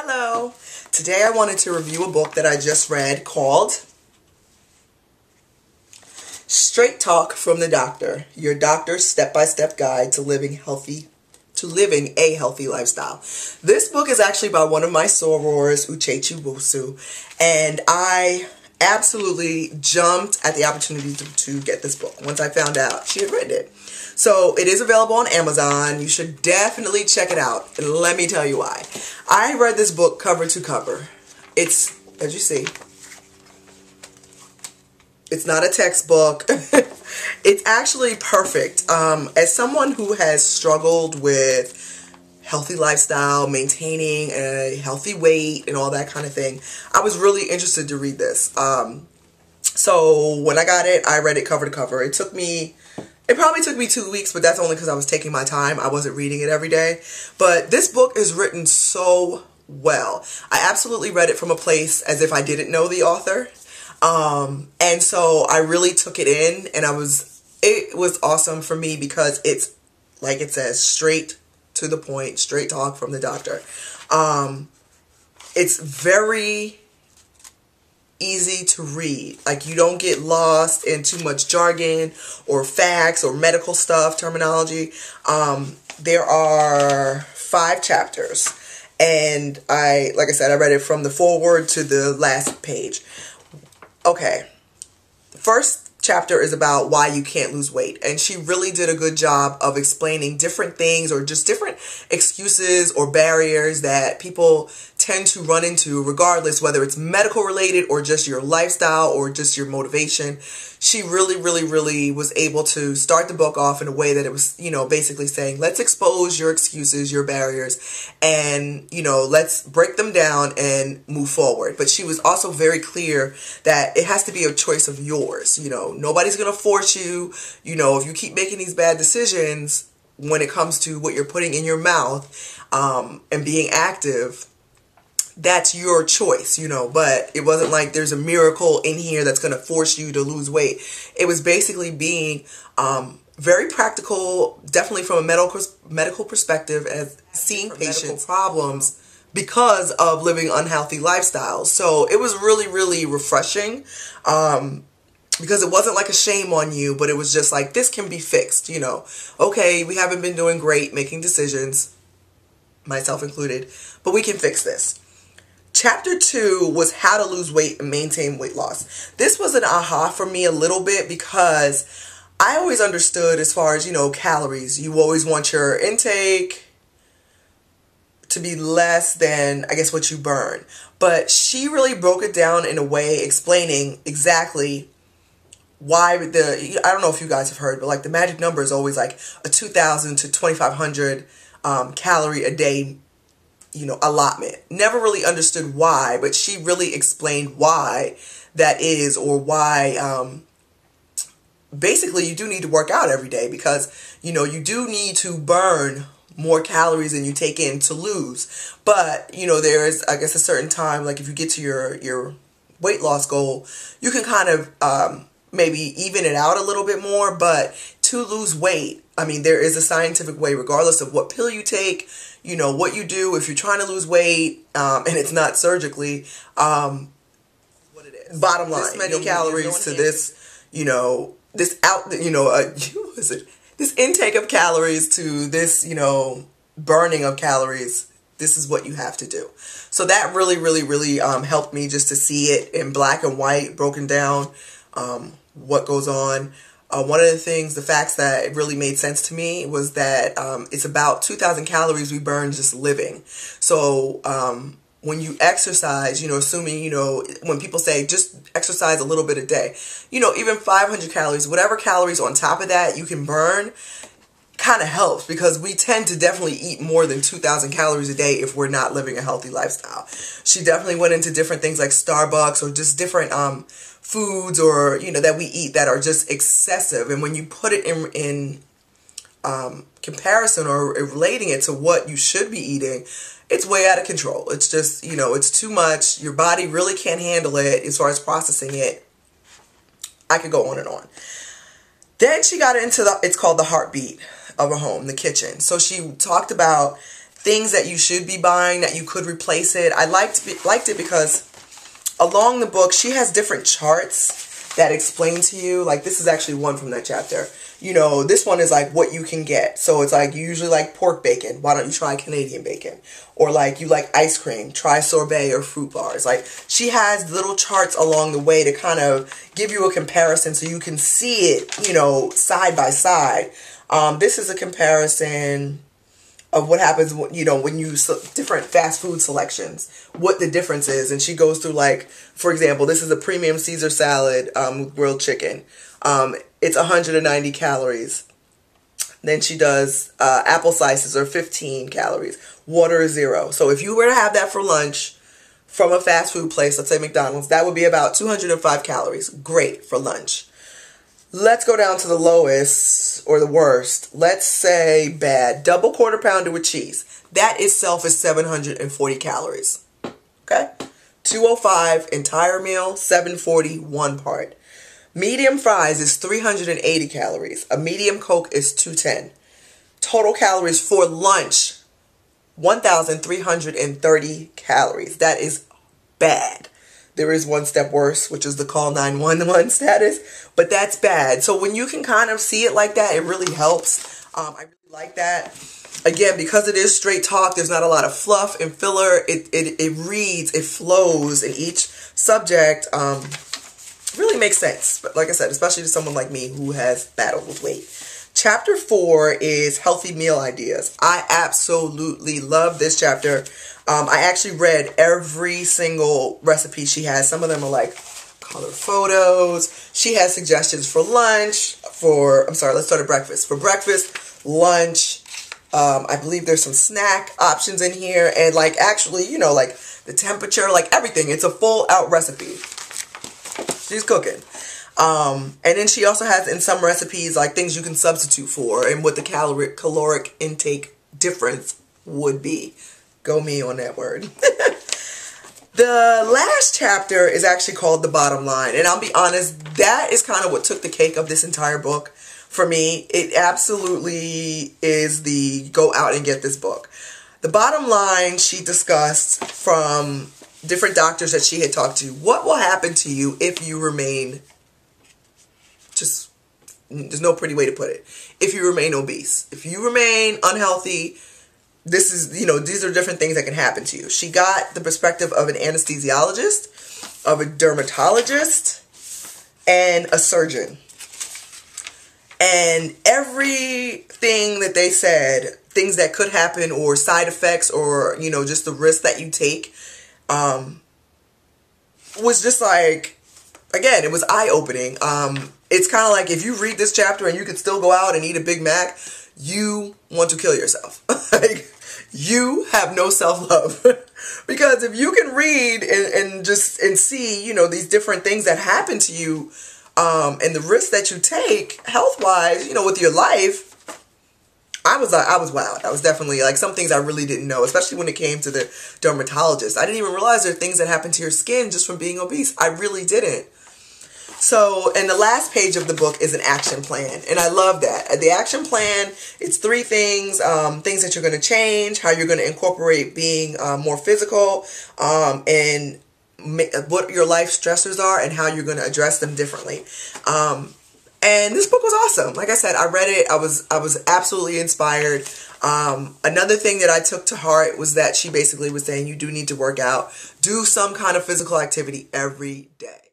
Hello! Today I wanted to review a book that I just read called Straight Talk from the Doctor, Your Doctor's Step-by-Step Guide to Living a Healthy Lifestyle. This book is actually by one of my sorors, Uchechi Wosu, and I absolutely jumped at the opportunity to get this book once I found out she had written it. So it is available on Amazon. You should definitely check it out. And let me tell you why. I read this book cover to cover. It's, as you see, it's not a textbook. It's actually perfect. As someone who has struggled with healthy lifestyle, maintaining a healthy weight, and all that kind of thing, I was really interested to read this. So when I got it, I read it cover to cover. It probably took me 2 weeks, but that's only because I was taking my time. I wasn't reading it every day. But this book is written so well. I absolutely read it from a place as if I didn't know the author. And so I really took it in, and it was awesome for me because it's, like it says, straight to the point, straight talk from the doctor. It's very easy to read. Like, you don't get lost in too much jargon or facts or medical stuff, terminology. There are 5 chapters, and like I said, I read it from the foreword to the last page. Okay, the first chapter is about why you can't lose weight, and she really did a good job of explaining different things or just different excuses or barriers that people tend to run into, regardless whether it's medical related or just your lifestyle or just your motivation. She really was able to start the book off in a way that it was, basically saying, let's expose your excuses, your barriers, and, let's break them down and move forward. But she was also very clear that it has to be a choice of yours. Nobody's going to force you. If you keep making these bad decisions when it comes to what you're putting in your mouth, and being active, that's your choice, but it wasn't like there's a miracle in here that's going to force you to lose weight. It was basically being very practical, definitely from a medical perspective, as seeing patients' problems because of living unhealthy lifestyles. So it was really refreshing, because it wasn't like a shame on you, but it was just like, this can be fixed, Okay, we haven't been doing great making decisions, myself included, but we can fix this. Chapter 2 was how to lose weight and maintain weight loss. This was an aha for me a little bit, because I always understood, as far as, calories, you always want your intake to be less than, I guess, what you burn. But she really broke it down in a way explaining exactly why I don't know if you guys have heard, but like the magic number is always like a 2,000 to 2,500 calorie a day allotment. Never really understood why, but she really explained why that is, or why basically you do need to work out every day, because you do need to burn more calories than you take in to lose. But there is, I guess, a certain time, like if you get to your weight loss goal, you can kind of maybe even it out a little bit more. But to lose weight, I mean, there is a scientific way, regardless of what pill you take, what you do if you're trying to lose weight, and it's not surgically, what it is. Bottom line, this many calories to this, this intake of calories to this, burning of calories. This is what you have to do. So that really helped me, just to see it in black and white, broken down, what goes on. One of the things, the facts that really made sense to me was that it's about 2,000 calories we burn just living. So when you exercise, assuming, when people say just exercise a little bit a day, even 500 calories, whatever calories on top of that you can burn, kind of helps, because we tend to definitely eat more than 2,000 calories a day if we're not living a healthy lifestyle. She definitely went into different things like Starbucks, or just different foods, or that we eat that are just excessive. And when you put it in comparison, or relating it to what you should be eating, it's way out of control. It's just, it's too much. Your body really can't handle it as far as processing it. I could go on and on. Then she got into it's called the heartbeat of a home, the kitchen. So she talked about things that you should be buying that you could replace it. I liked it because along the book, she has different charts that explain to you. Like, this is actually one from that chapter. You know, this one is like what you can get. So it's like, you usually like pork bacon. Why don't you try Canadian bacon? Or like, you like ice cream. Try sorbet or fruit bars. Like, she has little charts along the way to kind of give you a comparison so you can see it, you know, side by side. This is a comparison of what happens, you know, when you different fast food selections, what the difference is. And she goes through, like, for example, this is a premium Caesar salad with grilled chicken. It's 190 calories. Then she does apple slices are 15 calories. Water is 0. So if you were to have that for lunch from a fast food place, let's say McDonald's, that would be about 205 calories. Great for lunch. Let's go down to the lowest or the worst. Let's say bad. Double quarter pounder with cheese. That itself is 740 calories. Okay? 205 entire meal, 740 one part. Medium fries is 380 calories. A medium Coke is 210. Total calories for lunch, 1,330 calories. That is bad. There is one step worse, which is the call 911 status, but that's bad. So when you can kind of see it like that, it really helps. I really like that. Again, because it is straight talk, there's not a lot of fluff and filler. It reads, it flows, and each subject really makes sense. But like I said, especially to someone like me who has battled with weight. Chapter 4 is healthy meal ideas. I absolutely love this chapter. I actually read every single recipe she has. Some of them are like color photos. She has suggestions for lunch, let's start at breakfast. For breakfast, lunch, I believe there's some snack options in here. And like actually, you know, like the temperature, like everything. It's a full out recipe. She's cooking. And then she also has in some recipes like things you can substitute for and what the caloric intake difference would be. Go me on that word. The last chapter is actually called The Bottom Line. And I'll be honest, that is kind of what took the cake of this entire book for me. It absolutely is the go out and get this book. The bottom line she discussed from different doctors that she had talked to. What will happen to you if you remain, just, there's no pretty way to put it, if you remain obese. If you remain unhealthy, this is, you know, these are different things that can happen to you. She got the perspective of an anesthesiologist, of a dermatologist, and a surgeon. And everything that they said, things that could happen or side effects or, you know, just the risk that you take, was just like, again, it was eye-opening. It's kind of like if you read this chapter and you could still go out and eat a Big Mac, you want to kill yourself. Like, you have no self-love. Because if you can read and see, you know, these different things that happen to you, and the risks that you take health-wise, you know, with your life, I was wild. I was definitely, like, some things I really didn't know, especially when it came to the dermatologist. I didn't even realize there are things that happen to your skin just from being obese. I really didn't. So, and the last page of the book is an action plan. And I love that. The action plan, it's 3 things, things that you're going to change, how you're going to incorporate being more physical, and what your life stressors are and how you're going to address them differently. And this book was awesome. Like I said, I read it. I was absolutely inspired. Another thing that I took to heart was that she basically was saying you do need to work out. Do some kind of physical activity every day.